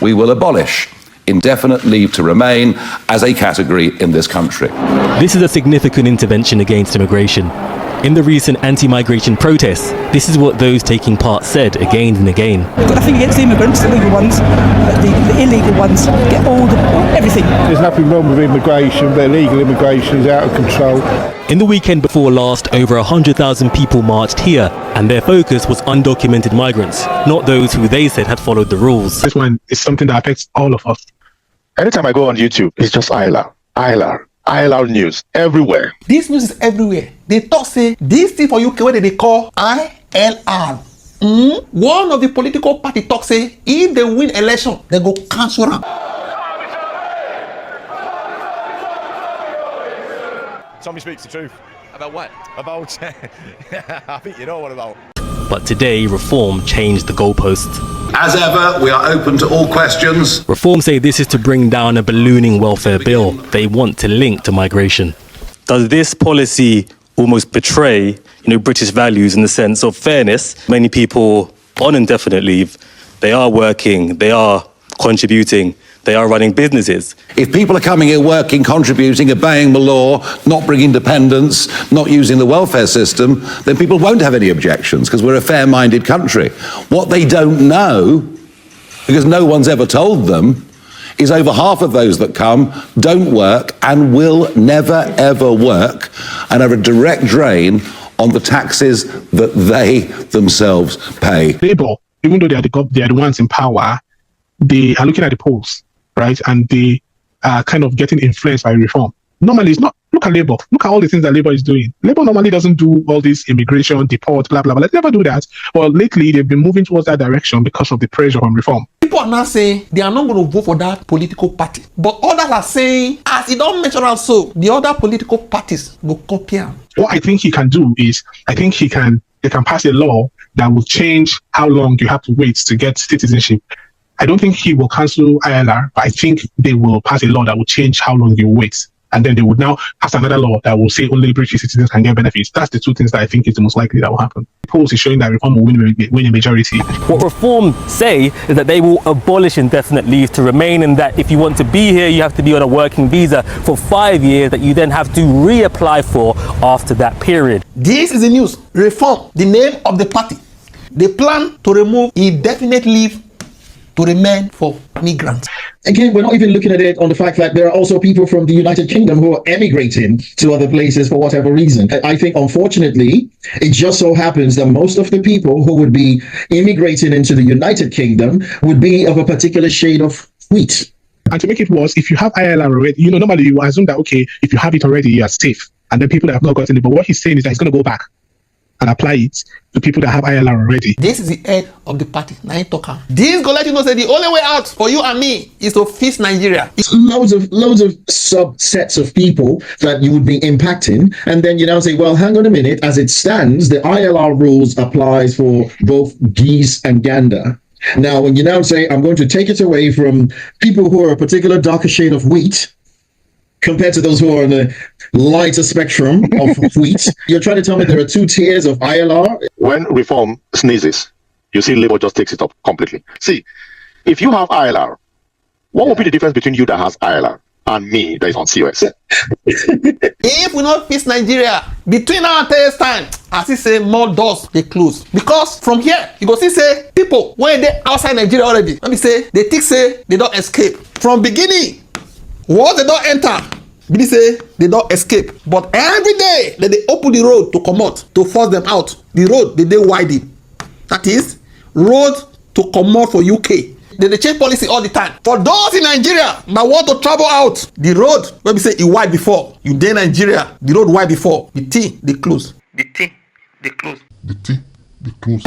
we will abolish indefinite leave to remain as a category in this country. This is a significant intervention against immigration. In the recent anti-migration protests, this is what those taking part said again and again. We've got nothing against the immigrants, the legal ones, the illegal ones, get everything. There's nothing wrong with immigration, but illegal immigration is out of control. In the weekend before last, over 100,000 people marched here, and their focus was undocumented migrants, not those who they said had followed the rules. This one is something that affects all of us. Anytime I go on YouTube, it's just ILR news everywhere. This news is everywhere. They talk say this thing for UK where they call ILR. One of the political party talk say if they win election, they go cancel them. Tommy speaks the truth. About what? About, I think you know what about. But today, Reform changed the goalposts. As ever, we are open to all questions. Reform say this is to bring down a ballooning welfare bill they want to link to migration. Does this policy almost betray, British values in the sense of fairness? Many people on indefinite leave, they are working, they are contributing, they are running businesses. If people are coming here working, contributing, obeying the law, not bringing dependents, not using the welfare system, then people won't have any objections because we're a fair-minded country. What they don't know, because no one's ever told them, is over half of those that come don't work and will never, ever work and have a direct drain on the taxes that they themselves pay. Labour, even though they are the ones in power, they are looking at the polls, right? And they are kind of getting influenced by Reform. Normally, it's not. Look at Labour. Look at all the things that Labour is doing. Labour normally doesn't do all this immigration, deport, blah, blah, blah. They never do that. Well, lately, they've been moving towards that direction because of the pressure from Reform. People are now saying they are not going to vote for that political party. But others are saying, as it don't measure out so, the other political parties will copy them. What I think he can do is, I think they can pass a law that will change how long you have to wait to get citizenship. I don't think he will cancel ILR, but I think they will pass a law that will change how long you wait. And then they would now pass another law that will say only British citizens can get benefits. That's the two things that I think is the most likely that will happen. Polls is showing that Reform will win a majority. What Reform say is that they will abolish indefinite leave to remain, and that if you want to be here, you have to be on a working visa for 5 years that you then have to reapply for after that period. This is the news. Reform, the name of the party. They plan to remove indefinite leave to remain for migrants. Again, we're not even looking at it on the fact that there are also people from the United Kingdom who are emigrating to other places for whatever reason. I think, unfortunately, it just so happens that most of the people who would be immigrating into the United Kingdom would be of a particular shade of wheat. And to make it worse, if you have ILR already, normally you assume that, okay, if you have it already, you are safe. And then people that have not gotten it. But what he's saying is that he's going to go back and apply it to people that have ILR already. This is the head of the party. Now you talk. This go let you know say the only way out for you and me is to fix Nigeria. It's loads of subsets of people that you would be impacting, and then you now say, well, hang on a minute. As it stands, the ILR rules applies for both geese and gander. Now, when you now say, I'm going to take it away from people who are a particular darker shade of wheat, compared to those who are on the lighter spectrum of wheat, you're trying to tell me there are two tiers of ILR? When Reform sneezes, you see Labour just takes it up completely. See, if you have ILR, what would be the difference between you that has ILR and me that is on COS? If we not fix Nigeria, between now and 3 years' time, as he say, more doors they close. Because from here, you go see say, people, when they outside Nigeria already, let me say, they think say, they don't escape. From beginning, once they don't enter, they say they don't escape. But every day that they open the road to come out, to force them out, the road they widen. That is, road to come out for UK. They change policy all the time. For those in Nigeria that want to travel out, the road, let me say, it wide before. You dey Nigeria, the road wide before. The thing, they close. The thing, they close. The thing, they close.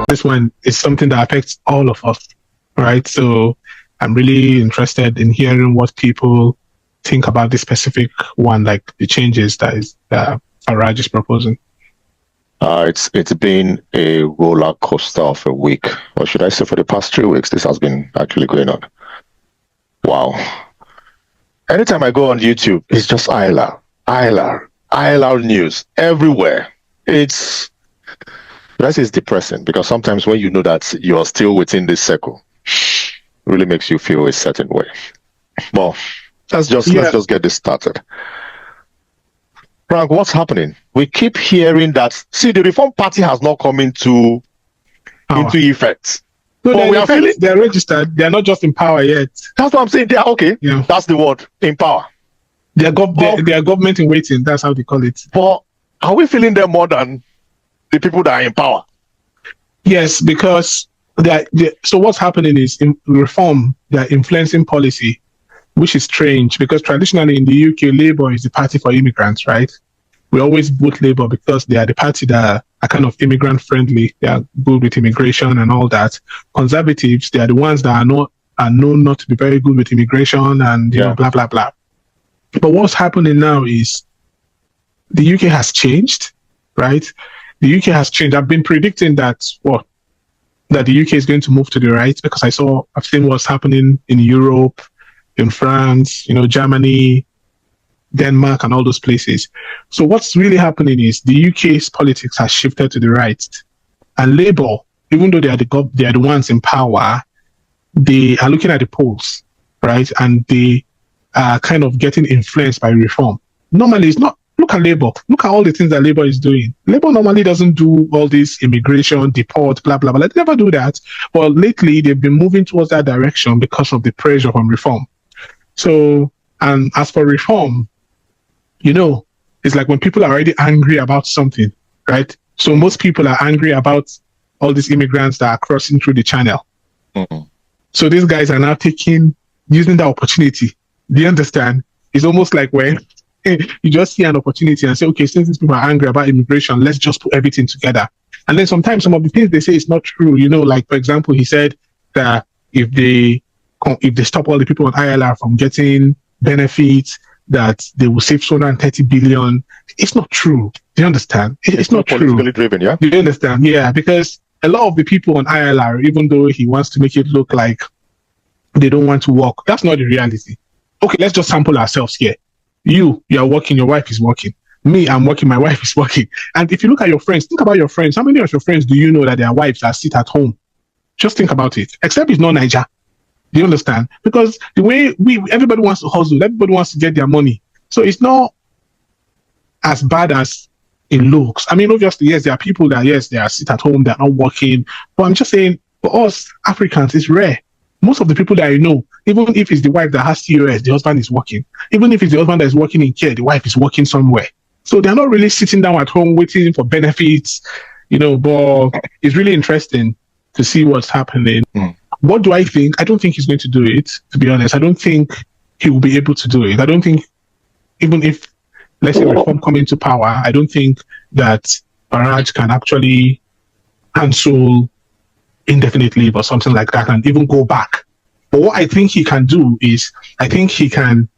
This one is something that affects all of us. Right, so I'm really interested in hearing what people think about this specific one, like the changes that Farage is proposing. It's been a roller coaster of a week, or should I say, for the past 3 weeks, this has been actually going on. Wow! Anytime I go on YouTube, it's just ILR news everywhere. It's That is depressing because sometimes when you know that you are still within this circle, it really makes you feel a certain way. Well, let's just get this started. Frank, what's happening? We keep hearing that. See, the Reform Party has not come into effect. No, they're registered. They're not just in power yet. That's what I'm saying. They are okay. Yeah. That's the word, in power. They are government in waiting. That's how they call it. But are we feeling them more than the people that are in power? Yes, because so what's happening is in Reform, they're influencing policy, which is strange because traditionally in the UK, Labour is the party for immigrants, right? We always vote Labour because they are the party that are kind of immigrant friendly. They are good with immigration and all that. Conservatives, they are the ones that are known not to be very good with immigration and you know, blah blah blah. But what's happening now is the UK has changed, right? The UK has changed. I've been predicting that the UK is going to move to the right because I've seen what's happening in Europe, in France, you know, Germany, Denmark, and all those places. So what's really happening is the UK's politics has shifted to the right, and Labour, even though they are the ones in power, they are looking at the polls, right, and they are kind of getting influenced by Reform. Normally, it's not. Look at Labour. Look at all the things that Labour is doing. Labour normally doesn't do all this immigration, deport, blah, blah, blah. They never do that. But lately, they've been moving towards that direction because of the pressure from Reform. So, and as for Reform, you know, it's like when people are already angry about something, right? So most people are angry about all these immigrants that are crossing through the channel. Mm-hmm. So these guys are now using the opportunity. Do you understand? It's almost like when you just see an opportunity and say, okay, since these people are angry about immigration, let's just put everything together. And then sometimes some of the things they say is not true. You know, like, for example, he said that if they stop all the people on ILR from getting benefits, that they will save 230 billion. It's not true. Do you understand? It's not true. Politically driven, yeah? Do you understand? Yeah, because a lot of the people on ILR, even though he wants to make it look like they don't want to work, that's not the reality. Okay, let's just sample ourselves here. You are working, your wife is working. Me, I'm working, my wife is working. And if you look at your friends, think about your friends. How many of your friends do you know that their wives are sit at home? Just think about it. Except it's not Niger. Do you understand? Because the way everybody wants to hustle, everybody wants to get their money. So it's not as bad as it looks. I mean, obviously, yes, there are people that, yes, they are sit at home, they're not working. But I'm just saying, for us Africans, it's rare. Most of the people that I know, even if it's the wife that has COS, the husband is working. Even if it's the husband that is working in care, the wife is working somewhere. So they're not really sitting down at home waiting for benefits, you know, but it's really interesting to see what's happening. What do I think? I don't think he's going to do it, to be honest. I don't think he will be able to do it. I don't think, even if, let's say, Reform come into power, I don't think that Farage can actually cancel indefinite leave or something like that and even go back. But what I think he can do is, I think they can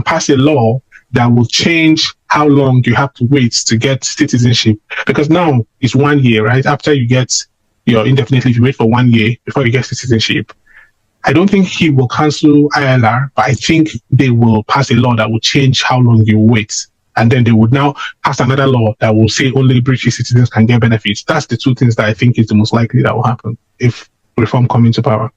pass a law that will change how long you have to wait to get citizenship. Because now it's 1 year, right? After you get your indefinite leave, you wait for 1 year before you get citizenship. I don't think he will cancel ILR, but I think they will pass a law that will change how long you wait. And then they would now pass another law that will say only British citizens can get benefits. That's the two things that I think is the most likely that will happen if Reform come into power.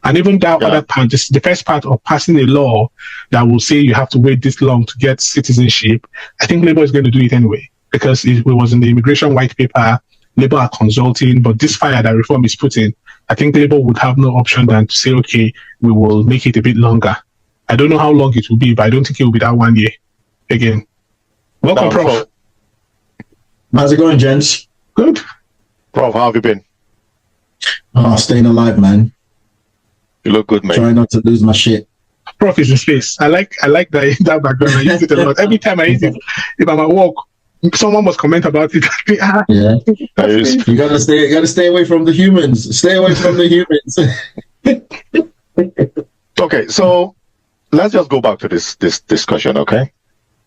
And even that other part, just the first part of passing a law that will say you have to wait this long to get citizenship, I think Labour is going to do it anyway, because it was in the immigration white paper, Labour are consulting, but this fire that Reform is putting, I think Labour would have no option than to say, okay, we will make it a bit longer. I don't know how long it will be, but I don't think it will be that 1 year again. Welcome, Prof. How's it going, gents? Good. Prof, how have you been? Staying alive, man. You look good, man. Trying not to lose my shit. Prof is in space. I like that background. I use it a lot. Every time I use it, if I'm at work, someone must comment about it. Yeah. You gotta stay away from the humans. Stay away from the humans. Okay, so let's just go back to this discussion, okay?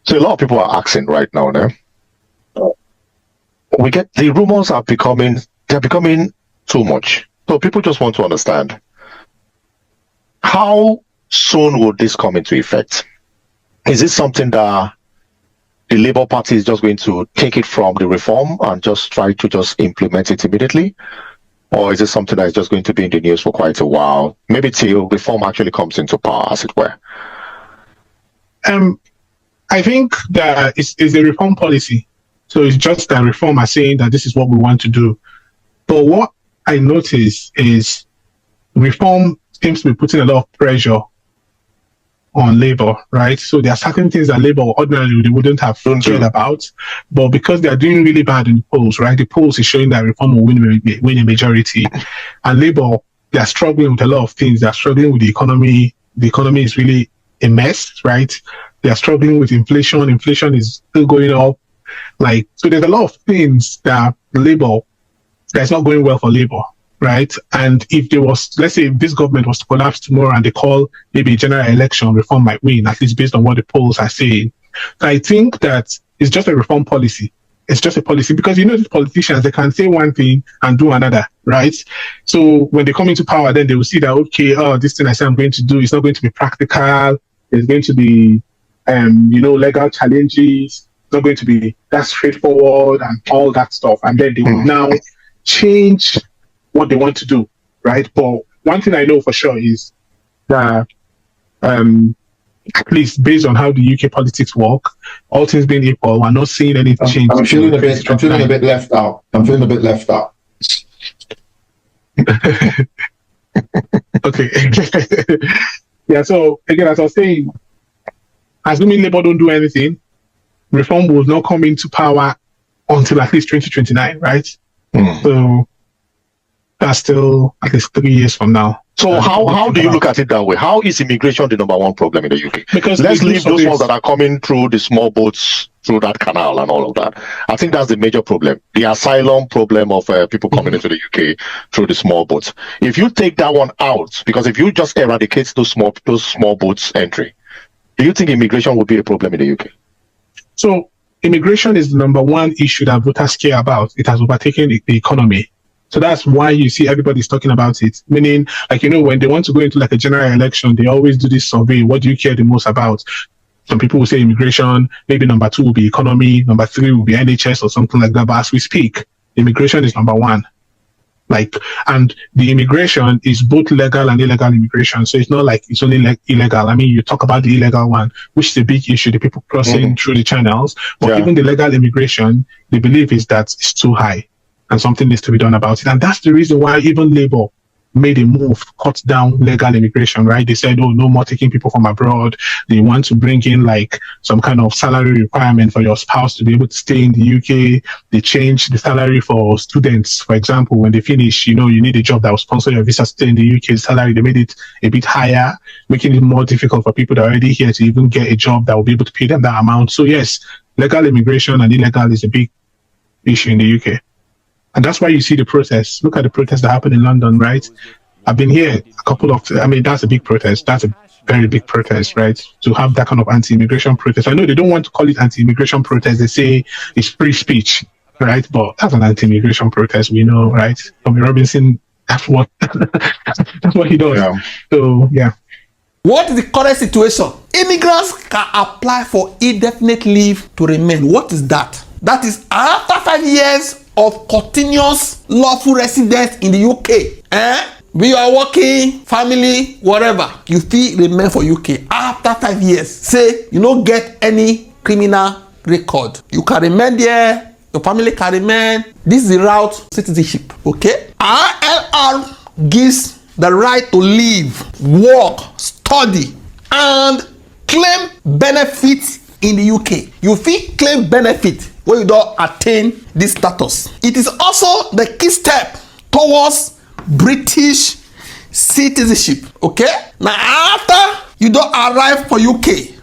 So a lot of people are asking right now, we get the rumors are becoming too much. So people just want to understand, how soon will this come into effect? Is it something that the Labour Party is just going to take it from the reform and just try to just implement it immediately? Or is it something that is just going to be in the news for quite a while? Maybe till reform actually comes into power, as it were. I think that it's a reform policy. So it's just that reform are saying that this is what we want to do. But what I notice is reform seems to be putting a lot of pressure on Labour, right? So there are certain things that Labour ordinarily they wouldn't have cared about, but because they are doing really bad in the polls, right? The polls is showing that reform will win a majority, and Labour, they are struggling with a lot of things. They are struggling with the economy. The economy is really a mess, right? They are struggling with inflation. Inflation is still going up. Like, so there's a lot of things that Labour that's not going well for Labour. Right. And if there was, let's say, if this government was to collapse tomorrow and they call maybe a general election, reform might win, at least based on what the polls are saying. So I think that it's just a reform policy. It's just a policy because, you know, these politicians, they can say one thing and do another. Right. So when they come into power, then they will see that, OK, this thing I say I'm going to do is not going to be practical. It's going to be, legal challenges. It's not going to be that straightforward and all that stuff. And then they will now change what they want to do, right? But one thing I know for sure is that, at least based on how the UK politics work, all things being equal, we're not seeing any change. I'm feeling a bit left out. Okay. Yeah. So again, as I was saying, assuming Labour don't do anything, reform will not come into power until at least 2029, right? So that's still at least 3 years from now. So how do you look at it that way? How is immigration the number one problem in the UK? Because let's leave those ones that are coming through the small boats through that canal and all of that. I think that's the major problem. The asylum problem of people coming into the UK through the small boats. If you take that one out, because if you just eradicate those small boats entry, do you think immigration would be a problem in the UK? So immigration is the number one issue that voters care about. It has overtaken the economy. So that's why you see everybody's talking about it. Meaning, like, when they want to go into like a general election, they always do this survey. What do you care the most about? Some people will say immigration. Maybe number 2 will be economy. Number 3 will be NHS or something like that. But as we speak, immigration is number 1. And the immigration is both legal and illegal immigration. So it's not like it's only illegal. I mean, you talk about the illegal one, which is a big issue, the people crossing through the channels. But even the legal immigration, the belief is that it's too high. And something needs to be done about it. And that's the reason why even Labour made a move to cut down legal immigration, right? They said, no more taking people from abroad. They want to bring in like some kind of salary requirement for your spouse to be able to stay in the UK. They changed the salary for students. For example, when they finish, you need a job that will sponsor your visa to stay in the UK salary. They made it a bit higher, making it more difficult for people that are already here to even get a job that will be able to pay them that amount. So yes, legal immigration and illegal is a big issue in the UK. And that's why you see the protests. Look at the protests that happened in London, right? I've been here that's a big protest. That's a very big protest, right? To have that kind of anti-immigration protest. I know they don't want to call it anti-immigration protest. They say it's free speech, right? But that's an anti-immigration protest, we know, right? Tommy Robinson, that's what he does. Yeah. So, yeah. What is the current situation? Immigrants can apply for indefinite leave to remain. What is that? That is after 5 years of continuous lawful residence in the UK. We are working, family, whatever. You still remain for UK after 5 years. Say you don't get any criminal record. You can remain there. Your family can remain. This is the route citizenship. Okay. ILR gives the right to live, work, study, and claim benefits in the UK. You fit claim benefit when you don't attain this status. It is also the key step towards British citizenship. Okay. Now after you don't arrive for UK,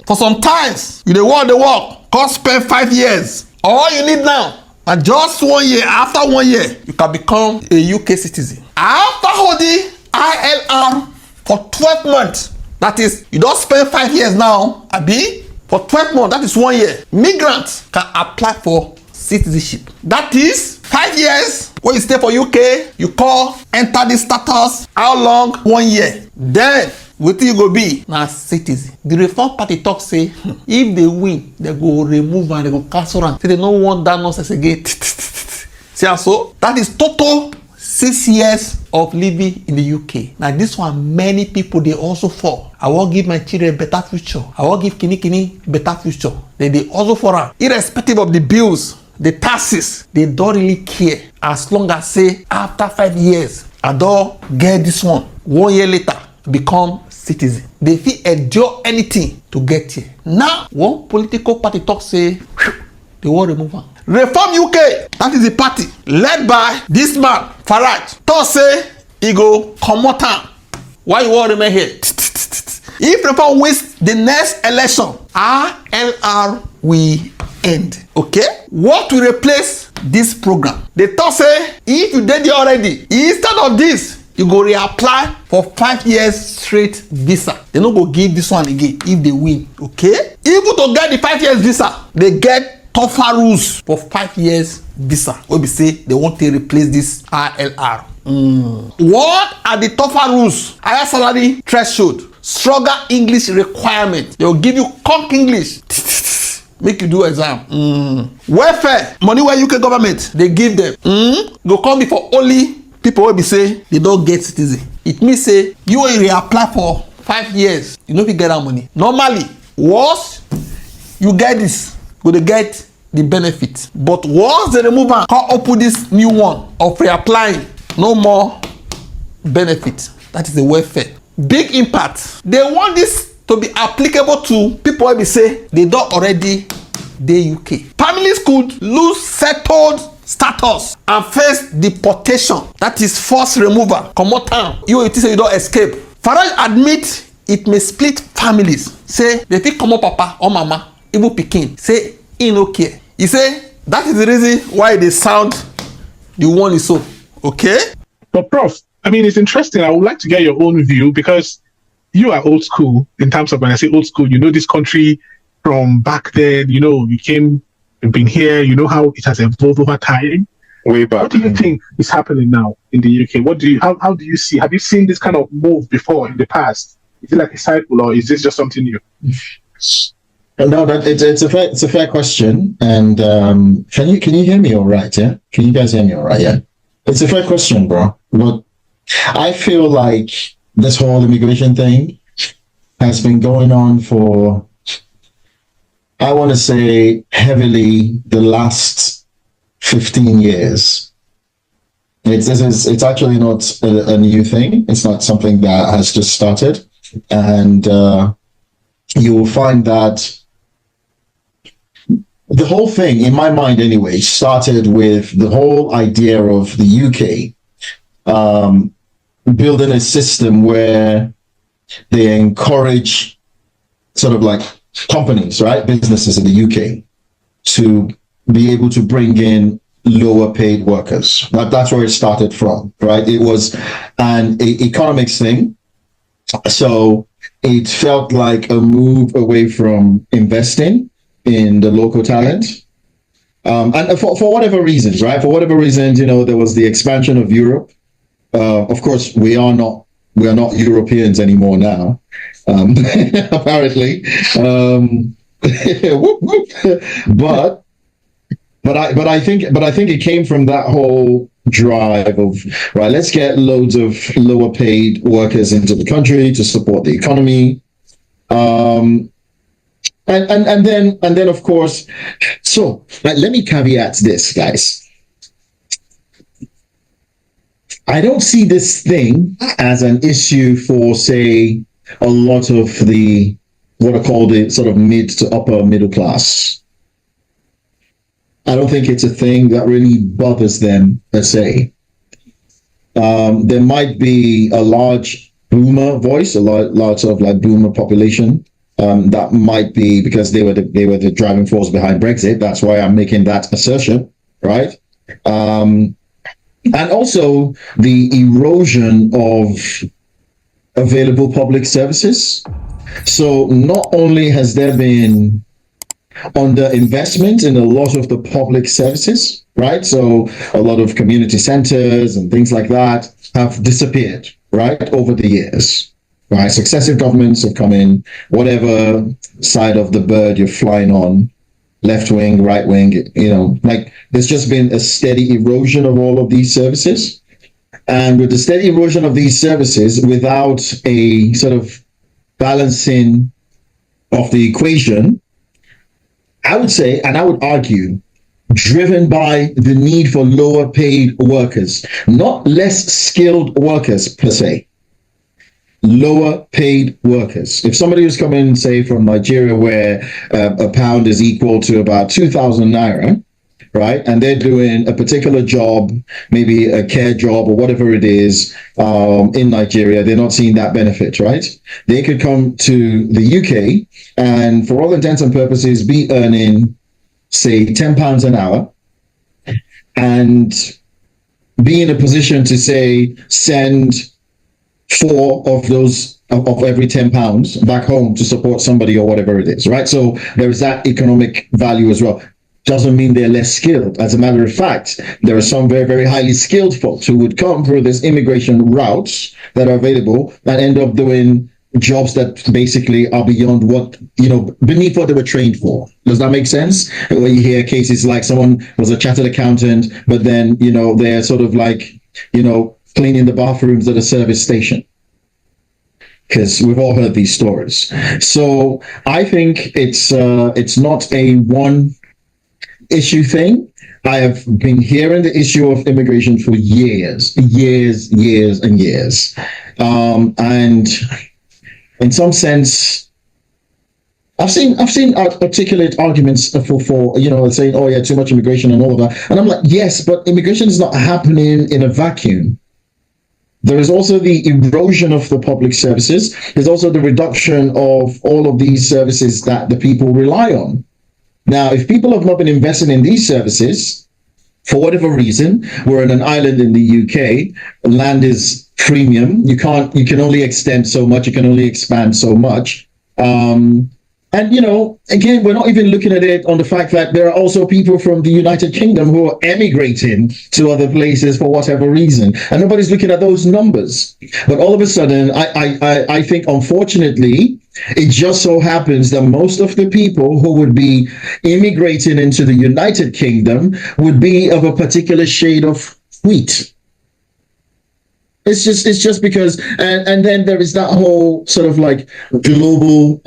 for some times you dey work, come spend 5 years. All you need now, and just 1 year. After 1 year, you can become a UK citizen. After holding ILR for 12 months, that is, you don't spend 5 years now, abi, for 12 months, that is 1 year. Migrants can apply for citizenship. That is 5 years. When you stay for UK, you enter the status. How long? 1 year. Then wetin you go be na citizen. The Reform Party talk say if they win, they go remove and they go cancel am. Say they no want that nonsense again. See am so? That is total 6 years of living in the UK. Now this one many people dey also for. I wan give my children better future. I wan give kini better future. They dey also for am. Irrespective of the bills, the taxes, they don't really care. As long as say after 5 years, I don get this one. 1 year later, become citizen. They fit endure anything to get here. Now, one political party talk say they wan remove am. Reform UK, that is the party led by this man Farage, talk say he go comot am. Why you wan remain here? If Reform wins the next election, RLR will end. Okay, what will replace this program? They talk say if you dey there already, instead of this, you go reapply for 5 years straight visa. They no go give this one again if they win. Okay, even to get the 5 years visa, they get tougher rules for 5 years visa. Wey be say they want to replace this RLR. What are the tougher rules? Higher salary threshold, stronger English requirement. They will give you conk English. Make you do exam. Welfare money wey UK government dey give them go come be for only people wey be say they don get citizen. It means say you wey reapply for 5 years, you no fit get that money. Normally, once you get this, go dey get the benefit. But once they remove am, come open this new one of reapplying, no more benefit. That is the welfare. Big impact. They want this to be applicable to people wey be say they don already dey UK. Families could lose settled status and face deportation. That is forced removal. Comot am. You think say you don escape. Farage admit it may split families. Say they fit comot papa or mama, even pikin. Say he no care. He say that is the reason why they sound the one is so. Okay? But Prof, I mean, it's interesting. I would like to get your own view because you are old school in terms of when I say old school, you know this country from back then, you know, you've been here, you know how it has evolved over time. Way back. What do you think is happening now in the UK? How do you see? Have you seen this kind of move before in the past? Is it like a cycle or is this just something new? No, it's a fair question. And can you hear me all right? Yeah, can you guys hear me all right? Yeah, it's a fair question, bro. But I feel like this whole immigration thing has been going on for, I want to say, heavily the last 15 years. It's actually not a new thing. It's not something that has just started. And you will find that the whole thing, in my mind anyway, started with the whole idea of the UK building a system where they encourage sort of like companies, right, businesses in the UK to be able to bring in lower paid workers. That's where it started from, right? It was an economics thing. So it felt like a move away from investing in the local talent. And for whatever reasons, right? For whatever reasons, you know, there was the expansion of Europe. Of course, we are not Europeans anymore now, apparently. But I think it came from that whole drive of, right, let's get loads of lower paid workers into the country to support the economy. And then of course, so let me caveat this, guys. I don't see this thing as an issue for, say, a lot of the, what I call the sort of mid to upper middle class. I don't think it's a thing that really bothers them per se. There might be a large boomer voice, a large sort of like boomer population. That might be because they were the driving force behind Brexit. That's why I'm making that assertion, right? And also the erosion of available public services. So not only has there been underinvestment in a lot of the public services, right? So a lot of community centers and things like that have disappeared, right, over the years. right? Successive governments have come in, whatever side of the bird you're flying on, left wing, right wing, like there's just been a steady erosion of all of these services. And with the steady erosion of these services, without a sort of balancing of the equation, I would say, and I would argue, driven by the need for lower paid workers, not less skilled workers per se, lower paid workers. If somebody was coming, say, from Nigeria, where a pound is equal to about 2,000 naira, right, and they're doing a particular job, maybe a care job or whatever it is, in Nigeria, they're not seeing that benefit, right? They could come to the UK and, for all intents and purposes, be earning, say, £10 an hour, and be in a position to, say, send 4 of those of every £10 back home to support somebody or whatever it is, right? So there is that economic value as well. Doesn't mean they're less skilled. As a matter of fact, there are some very, very highly skilled folks who would come through this immigration routes that are available and end up doing jobs that basically are beyond what, beneath what they were trained for. Does that make sense? When you hear cases like someone was a chartered accountant, but then, they're sort of like, cleaning the bathrooms at a service station. Because we've all heard these stories. So I think it's not a one issue thing. I have been hearing the issue of immigration for years and years. And in some sense, I've seen articulate arguments for saying, oh yeah, too much immigration and all of that. And I'm like, yes, but immigration is not happening in a vacuum. There is also the erosion of the public services. There's also the reduction of all of these services that the people rely on. Now, if people have not been investing in these services, for whatever reason, we're in an island in the UK, land is premium. You can only extend so much, you can only expand so much. And, again, we're not even looking at it on the fact that there are also people from the United Kingdom who are emigrating to other places for whatever reason. And nobody's looking at those numbers. But all of a sudden, I think, unfortunately, it just so happens that most of the people who would be immigrating into the United Kingdom would be of a particular shade of wheat. It's just because, and then there is that whole sort of like global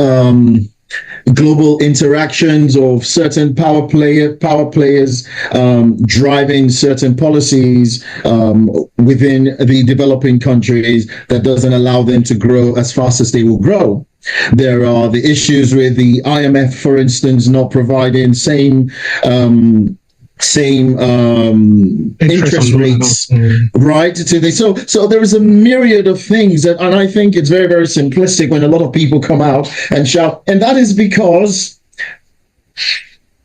interactions of certain power players driving certain policies within the developing countries that doesn't allow them to grow as fast as they will grow. There are the issues with the IMF, for instance, not providing same interest rates, right? So there is a myriad of things and I think it's very, very simplistic when a lot of people come out and shout, and that is because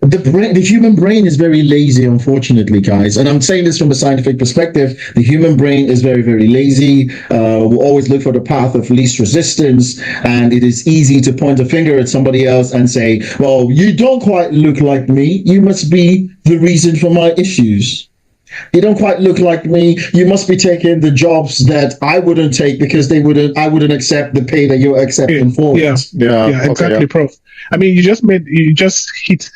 the human brain is very lazy, unfortunately, guys. And I'm saying this from a scientific perspective. The human brain is very, very lazy. We'll always look for the path of least resistance. And it is easy to point a finger at somebody else and say, well, you don't quite look like me. You must be the reason for my issues. You don't quite look like me. You must be taking the jobs that I wouldn't take because I wouldn't accept the pay that you're accepting for. Yeah, exactly, yeah. Prof. I mean, you just hit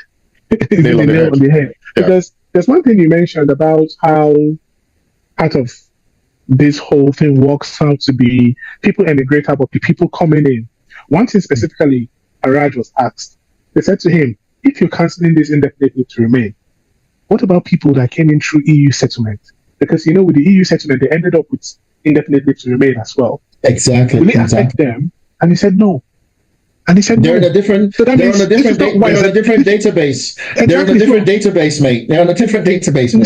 the nail on the head. Yeah. Because there's one thing you mentioned about how part of this whole thing works out to be people emigrate out, but people coming in. One thing specifically, Araj was asked. They said to him, if you're cancelling this indefinite leave to remain, what about people that came in through EU settlement? Because, with the EU settlement, they ended up with indefinite leave to remain as well. Exactly. Will it affect them? And he said no. And he said they're on a different database. Exactly. They're on a different database, mate. They're on a different database, mate.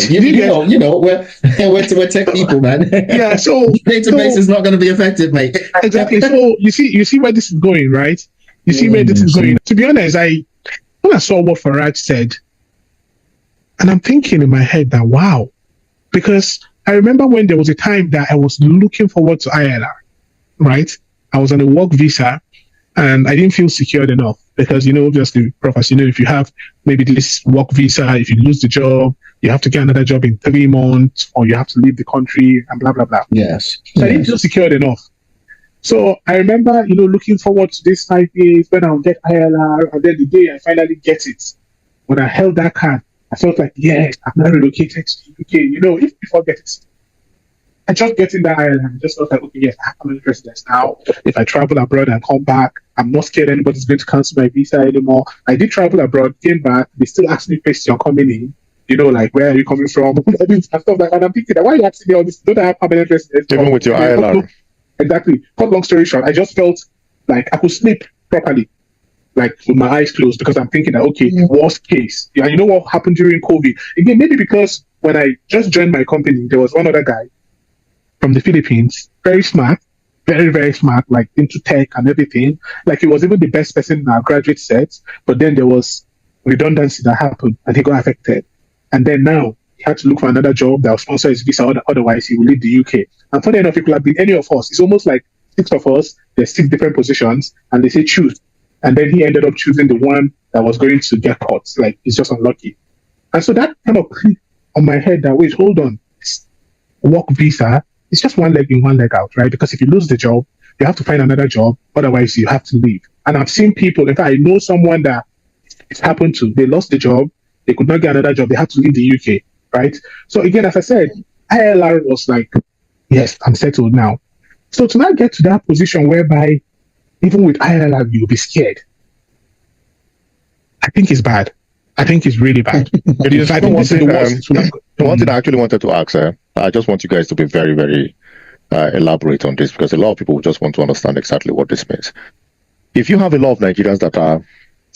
We're tech people, man. Yeah, so database is not going to be affected, mate. Exactly. So you see where this is going, right? You see where this is going. To be honest, when I saw what Faraj said, and I'm thinking in my head that wow, because I remember when there was a time that I was looking forward to ILR, right? I was on a work visa. And I didn't feel secured enough because, obviously, Prof, as if you have maybe this work visa, if you lose the job, you have to get another job in 3 months or you have to leave the country and blah, blah, blah. Yes. So I didn't feel secured enough. So I remember, looking forward to this 5 years when I'll get ILR, and then the day I finally get it, when I held that card, I felt like, yeah, I'm now relocated to the UK. If before get it, I just getting that ILR, I just felt like, okay, yes, I have permanent residence now. If I travel abroad and come back, I'm not scared anybody's going to cancel my visa anymore. I did travel abroad, came back, they still ask me questions coming in. Like, where are you coming from? And stuff like that. And I'm thinking, why are you asking me all this? Don't I have permanent residence? Even with your ILR. Exactly. Cut long story short, I just felt like I could sleep properly, like with my eyes closed, because I'm thinking that, okay, worst case. Yeah, you know what happened during COVID? Again, maybe because when I just joined my company, there was one other guy from the Philippines, very smart, very, very smart, like into tech and everything. Like he was even the best person in our graduate set, but then there was redundancy that happened and he got affected. And then now he had to look for another job that will sponsor his visa, otherwise he will leave the UK. And funny enough, it could have been any of us. It's almost like 6 of us, there's 6 different positions, and they say choose. And then he ended up choosing the one that was going to get caught. Like, he's just unlucky. And so that kind of clicked on my head that, wait, hold on. This work visa, it's just one leg in, one leg out, right? Because if you lose the job, you have to find another job. Otherwise, you have to leave. And I've seen people, in fact, I know someone that it's happened to. They lost the job. They could not get another job. They had to leave the UK, right? So again, as I said, ILR was like, yes, I'm settled now. So to not get to that position whereby even with ILR, you'll be scared, I think it's bad. I think it's really bad. Because I think this is the worst. One thing I actually wanted to ask, I just want you guys to be very, very elaborate on this, because a lot of people just want to understand exactly what this means. If you have a lot of Nigerians that are,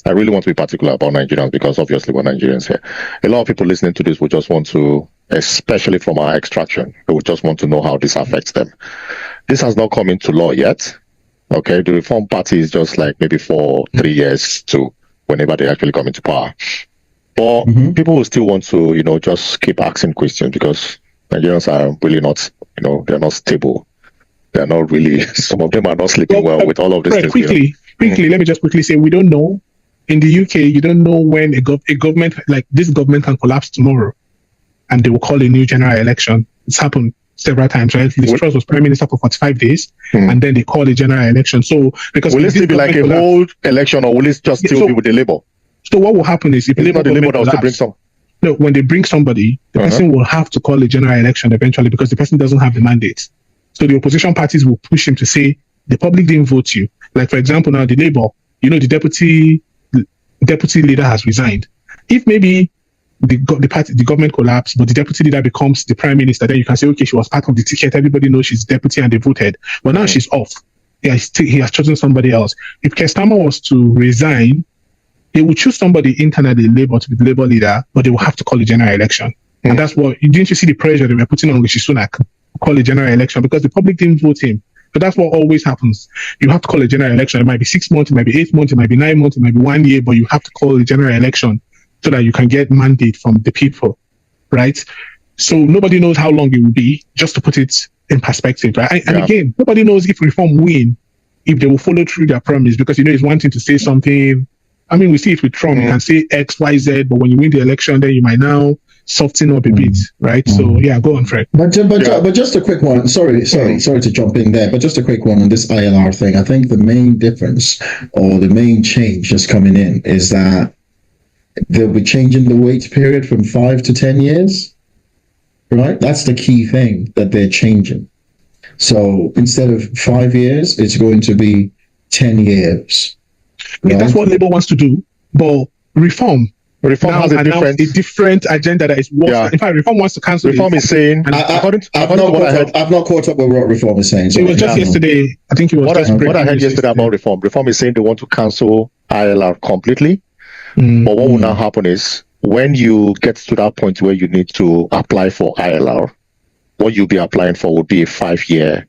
I really want to be particular about Nigerians because obviously we're Nigerians here. A lot of people listening to this will just want to, especially from our extraction, they will just want to know how this affects them. This has not come into law yet. Okay, the Reform Party is just like maybe for 3 years to whenever they actually come into power. But people will still want to, just keep asking questions because Nigerians are really not, they're not stable. They're not really, some of them are not sleeping well with all of this. Right, quickly, let me just quickly say, we don't know. In the UK, you don't know when a government, like this government can collapse tomorrow and they will call a new general election. It's happened several times, right? Liz Truss was Prime Minister for 45 days and then they call a general election. So, because will it still be like a whole election or will it just still be with the Labour? So what will happen is if it's not the Labour that will still bring some. No, when they bring somebody, the person will have to call a general election eventually because the person doesn't have the mandate. So the opposition parties will push him to say, the public didn't vote you. Like, for example, now the Labour, the deputy leader has resigned. If maybe the government collapsed, but the deputy leader becomes the prime minister, then you can say, okay, she was part of the ticket. Everybody knows she's deputy and they voted. But now she's off. He has chosen somebody else. If Kestama was to resign, they would choose somebody internally, Labour, to be the Labour leader, but they will have to call a general election. And that's what, didn't you see the pressure they were putting on Rishi Sunak to call a general election because the public didn't vote him. But that's what always happens. You have to call a general election. It might be 6 months, it might be 8 months, it might be 9 months, it might be 1 year, but you have to call a general election so that you can get mandate from the people, right? So nobody knows how long it will be, just to put it in perspective, right? And again, nobody knows if Reform win, if they will follow through their promise, because it's one thing to say something. I mean, we see it with Trump. You can say X, Y, Z, but when you win the election, then you might now soften up a bit, right? So go on, Fred. But just a quick one. Sorry to jump in there, but just a quick one on this ILR thing. I think the main difference or the main change that's coming in is that they'll be changing the wait period from 5 to 10 years, right? That's the key thing that they're changing. So instead of 5 years, it's going to be 10 years. Right? Yeah, that's what Labour wants to do, but Reform has a different agenda that is worse. Yeah. In fact, Reform wants to cancel. Reform is saying, I've not caught up with what Reform is saying. So it was just yesterday. I think it was. What I heard yesterday about Reform. Reform is saying they want to cancel ILR completely. But what will now happen is when you get to that point where you need to apply for ILR, what you'll be applying for would be a 5-year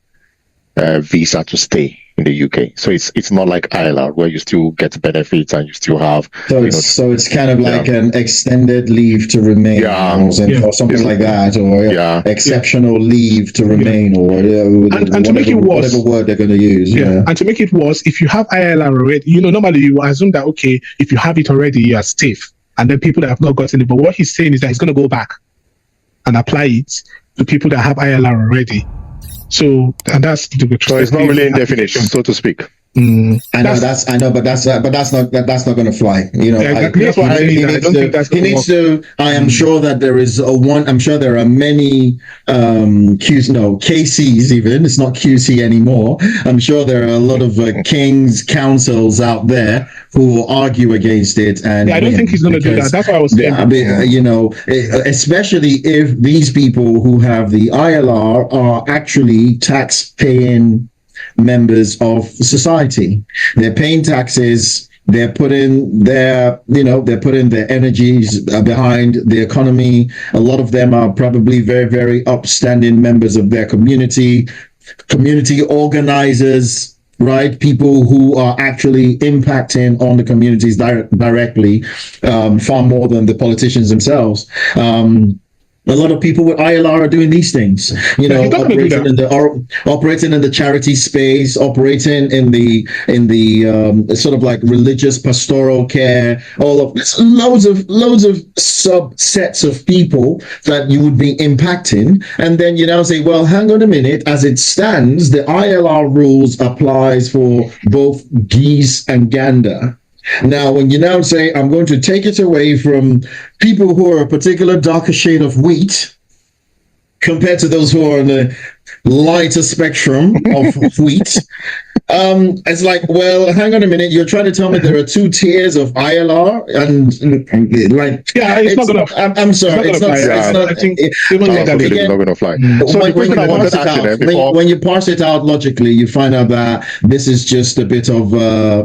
visa to stay in the UK. So it's not like ILR where you still get benefits and you still have. So it's kind of like an extended leave to remain, or something like that, or exceptional leave to remain, or and to make it worse, whatever word they're going to use. And to make it worse, if you have ILR already, normally you assume that okay, if you have it already, you are safe, and then people that have not gotten it. But what he's saying is that he's going to go back and apply it to people that have ILR already. So, and that's the So it's not really indefinite, so to speak. I know, but that's not going to fly. You know, Yeah, exactly. That's what I mean. I don't think that's he needs to. I am sure that there is I'm sure there are many KCs even. It's not QC anymore. I'm sure there are a lot of kings councils out there who will argue against it. And yeah, I don't think he's going to do that. That's what I was saying. Especially if these people who have the ILR are actually tax-paying members of society. They're paying taxes. They're putting their energies behind the economy. A lot of them are probably very, very upstanding members of their community organizers, right? People who are actually impacting on the communities directly, far more than the politicians themselves. A lot of people with ILR are doing these things, operating in the charity space, operating in the sort of like religious pastoral care. All of this, loads of subsets of people that you would be impacting, and then say, well, hang on a minute. As it stands, the ILR rules applies for both geese and gander. Now, when you now say, I'm going to take it away from people who are a particular darker shade of wheat compared to those who are on the lighter spectrum of wheat, it's like, well, hang on a minute. You're trying to tell me there are two tiers of ILR, and like, yeah, it's not gonna. I'm sorry, it's not. I think it's not going to fly. So when you parse it out logically, you find out that this is just a bit of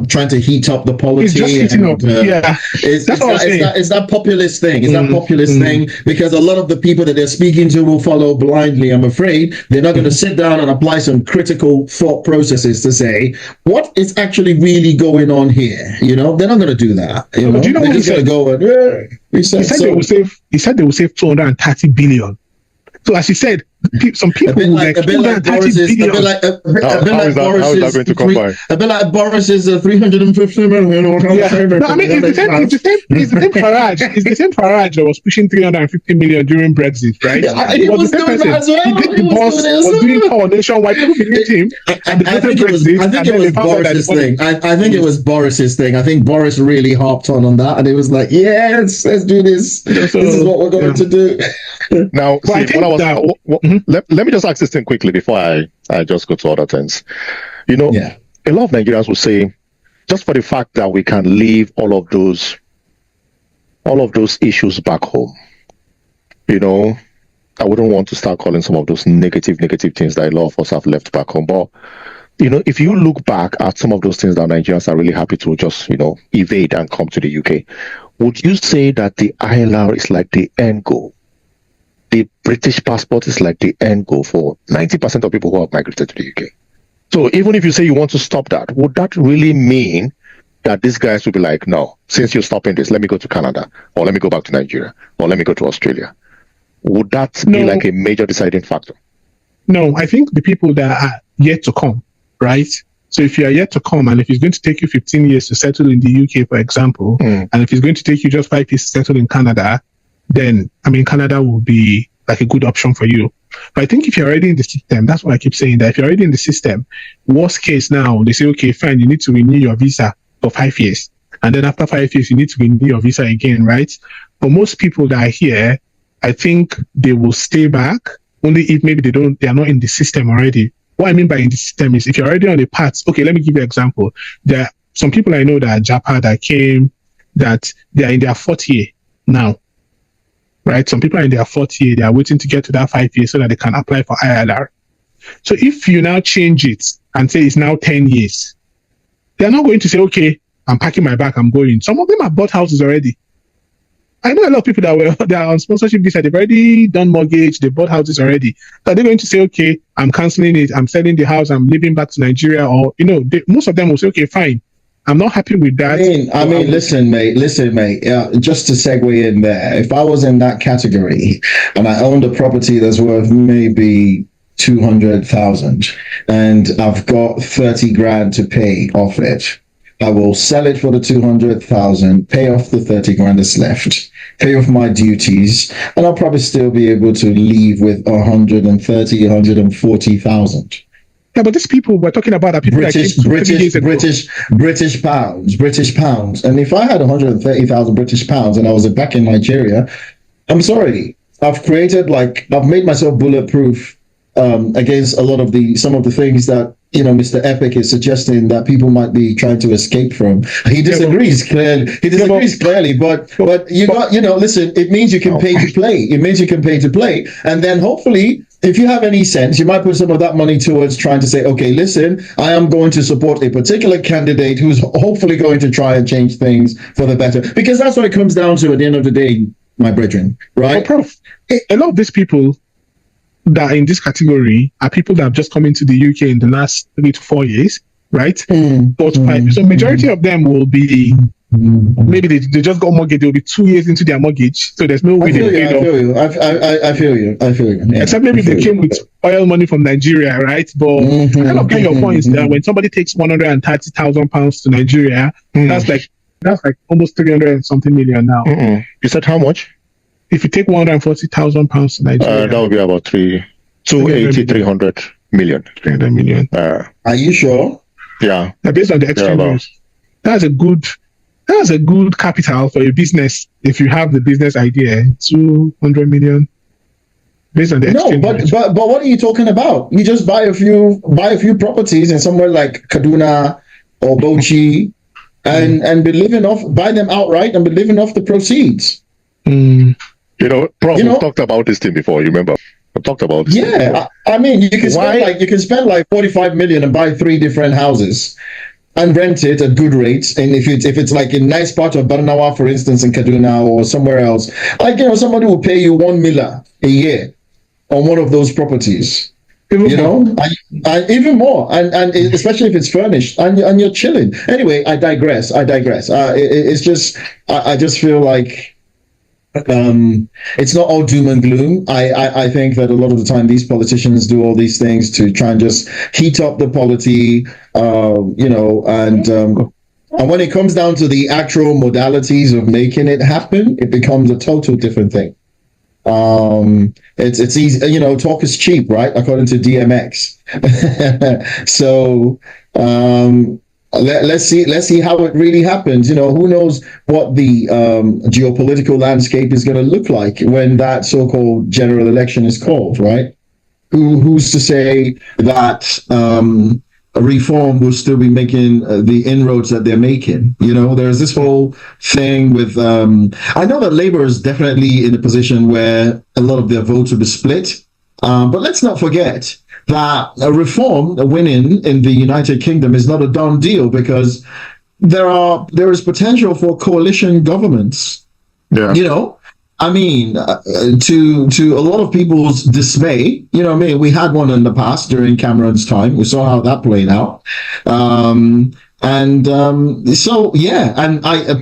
trying to heat up the polity. It's just heating up. It's that populist thing. It's that populist thing, because a lot of the people that they're speaking to will follow blindly. I'm afraid they're not going to sit down and apply some critical thought processes to say, what is actually really going on here? They're not going to do that. Do you know they're what just going to go and he said they will save 230 billion. So as he said, some people will like 230 billion. How is that going to come by? A bit like Boris's 350 million. No, I mean, it's the same Farage. It's the same Farage that was pushing 350 million during Brexit, right? Yeah, he was doing that as well. He did the boss was doing coordination while people believed him. I think it was Boris's thing. I think it was Boris's thing. I think Boris really harped on that, and it was like, yes, let's do this. This is what we're going to do. Now, let me just ask this thing quickly before I just go to other things. A lot of Nigerians will say, just for the fact that we can leave all of those issues back home, I wouldn't want to start calling some of those negative things that a lot of us have left back home. But, if you look back at some of those things that Nigerians are really happy to just, evade and come to the UK, would you say that the ILR is like the end goal? The British passport is like the end goal for 90% of people who have migrated to the UK. So even if you say you want to stop that, would that really mean that these guys will be like, no, since you're stopping this, let me go to Canada, or let me go back to Nigeria, or let me go to Australia? Would that be like a major deciding factor? No, I think the people that are yet to come, right? So if you are yet to come, and if it's going to take you 15 years to settle in the UK, for example, and if it's going to take you just 5 years to settle in Canada, then, Canada will be like a good option for you. But I think if you're already in the system, that's what I keep saying, that if you're already in the system, worst case now, they say, okay, fine, you need to renew your visa for 5 years. And then after 5 years, you need to renew your visa again, right? For most people that are here, I think they will stay back, only if maybe they are not in the system already. What I mean by in the system is if you're already on the path, okay, let me give you an example. There are some people I know that are Japa that came, that they are in their fourth year now. Right? Some people are in their fourth year, they are waiting to get to that 5 years so that they can apply for ILR. So if you now change it and say it's now 10 years, they're not going to say, okay, I'm packing my bag, I'm going. Some of them have bought houses already. I know a lot of people that are on sponsorship visa, they've already done mortgage, they bought houses already. So they're going to say, okay, I'm canceling it, I'm selling the house, I'm leaving back to Nigeria, or, most of them will say, okay, fine. I'm not happy with that. Listen, mate. Just to segue in there, if I was in that category and I owned a property that's worth maybe 200,000 and I've got 30 grand to pay off it, I will sell it for the 200,000, pay off the 30 grand that's left, pay off my duties, and I'll probably still be able to leave with 130, 140,000. Yeah, but these people we're talking about are people that came 3 years ago. British pounds. And if I had 130,000 British pounds and I was back in Nigeria, I'm sorry, I've made myself bulletproof against some of the things that Mr. Epic is suggesting that people might be trying to escape from. He disagrees clearly. But listen, it means you can pay to play. It means you can pay to play, and then hopefully, if you have any sense, you might put some of that money towards trying to say, okay, listen, I am going to support a particular candidate who's hopefully going to try and change things for the better, because that's what it comes down to at the end of the day, my brethren, right? But Prof, a lot of these people that are in this category are people that have just come into the UK in the last 3 to 4 years, right? So majority of them will be maybe they just got mortgage. They'll be 2 years into their mortgage, so there's no way they pay off. I feel you. Yeah, except maybe they came with oil money from Nigeria, right? But I kind of get your points that when somebody takes £130,000 to Nigeria, that's like almost 300 and something million now. You said how much? If you take £140,000 to Nigeria, that would be about 300 million. 300 million. Are you sure? Yeah. Based on the exchange rate, that's a good capital for a business if you have the business idea. 200 million. Based on the exchange rate. But what are you talking about? You just buy a few properties in somewhere like Kaduna or Bauchi and buy them outright and be living off the proceeds. Prof, we've talked about this thing before, you remember? We've talked about this thing before. I mean, you can spend like 45 million and buy 3 different houses and rent it at good rates. And if it's like a nice part of Barnawa, for instance, in Kaduna or somewhere else, somebody will pay you 1 million a year on one of those properties. Even more, and especially if it's furnished and you're chilling. Anyway, I digress. It's just I just feel like it's not all doom and gloom. I think that a lot of the time these politicians do all these things to try and just heat up the polity, and when it comes down to the actual modalities of making it happen, it becomes a total different thing. It's easy, talk is cheap, right? According to DMX. So let's see how it really happens. Who knows what the geopolitical landscape is going to look like when that so-called general election is called, right? Who's to say that reform will still be making the inroads that they're making? There's this whole thing with I know that Labour is definitely in a position where a lot of their votes will be split, but let's not forget that a reform winning in the United Kingdom is not a done deal, because there is potential for coalition governments. I mean, to a lot of people's dismay, we had one in the past during Cameron's time. We saw how that played out. And I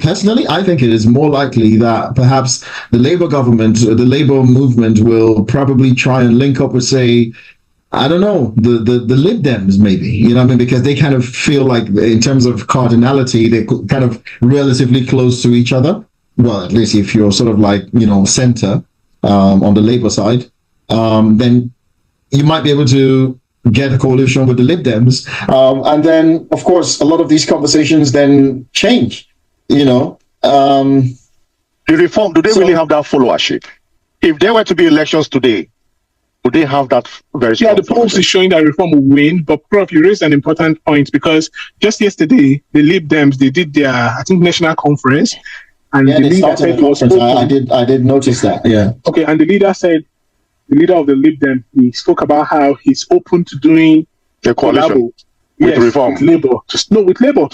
personally, I think it is more likely that perhaps the Labour government, the Labour movement will probably try and link up with, say, I don't know, the Lib Dems maybe, because they kind of feel like in terms of cardinality, they're kind of relatively close to each other. Well, at least if you're sort of like, center on the Labour side, then you might be able to get a coalition with the Lib Dems. And then, of course, a lot of these conversations then change, The reform, do they really have that followership? If there were to be elections today, would they have that very strong? Yeah, the polls is showing that reform will win. But Prof, you raised an important point, because just yesterday, the Lib Dems, they did their, I think, national conference. And the leader said he was open. I did notice that. Yeah. Okay, and the leader of the Lib Dem, he spoke about how he's open to doing a coalition with reform. With Labour to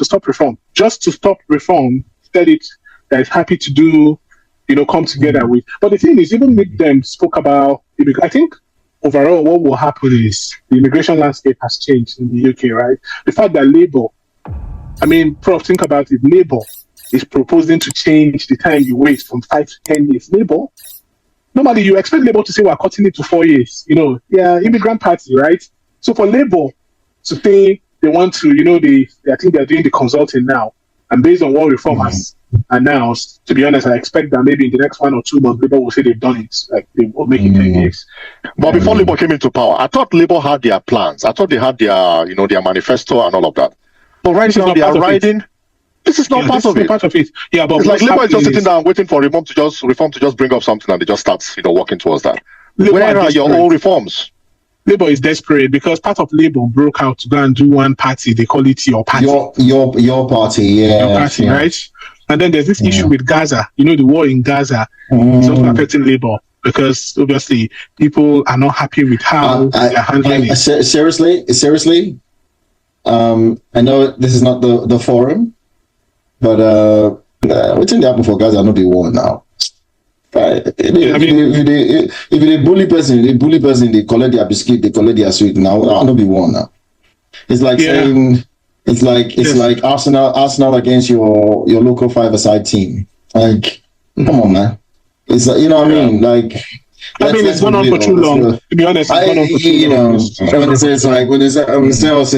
stop reform. Just to stop reform, said it that is happy to do, come together with. But the thing is, even Lib Dem spoke about, I think overall what will happen is the immigration landscape has changed in the UK, right? The fact that Labour, Prof, think about it, Labour is proposing to change the time you wait from 5 to 10 years. Labour, normally you expect Labour to say we're cutting it to 4 years. Immigrant party, right? So for Labour to say they want to, I think they're doing the consulting now, and based on what reform has And now, to be honest, I expect that maybe in the next 1 or 2 months, Labour will say they've done it. Like they will make it 10 years. But before Labour came into power, I thought Labour had their plans. I thought they had their, their manifesto and all of that. But right now they are riding. This is not part of it. Part of it. Yeah, but it's like Labour is just sitting down waiting for reform to just bring up something, and they just start, working towards that. Where are your own reforms? Labour is desperate because part of Labour broke out to go and do one party. They call it your party. Your party, yeah. Your party, right? And then there's this issue with Gaza. The war in Gaza is also affecting Labour because obviously people are not happy with how they're handling it. Seriously, I know this is not the forum, but what's in the happen for Gaza? Not be war now. If they bully person, they collect their biscuit, they collect their sweet. Now, not be war now. It's like saying. It's like Arsenal against your local five-a-side team. Like, come on, man. It's like, you know what I mean? Like, it's gone on for too long. To be honest, it's gone on for too long. When they say it's like when they say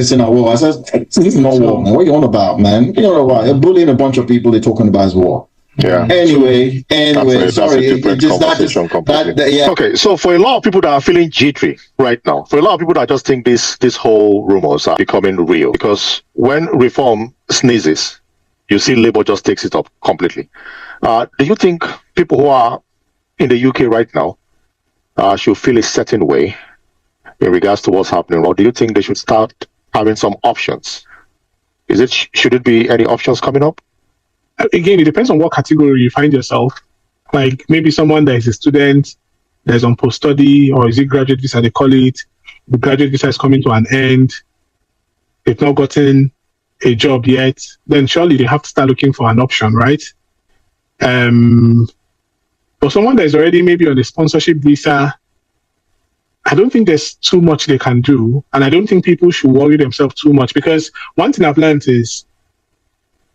it's in a war, I said this is not war, man. What are you on about, man? You know what? You're bullying a bunch of people. They're talking about is war. Yeah. Anyway, sorry. Okay, so for a lot of people that are feeling jittery right now, for a lot of people that just think this whole rumors are becoming real, because when reform sneezes, you see Labour just takes it up completely. Do you think people who are in the UK right now should feel a certain way in regards to what's happening, or do you think they should start having some options? Should it be any options coming up? Again, it depends on what category you find yourself. Like maybe someone that is a student, that's on post-study, or is it graduate visa, they call it. The graduate visa is coming to an end. They've not gotten a job yet. Then surely they have to start looking for an option, right? For someone that is already maybe on a sponsorship visa, I don't think there's too much they can do. And I don't think people should worry themselves too much, because one thing I've learned is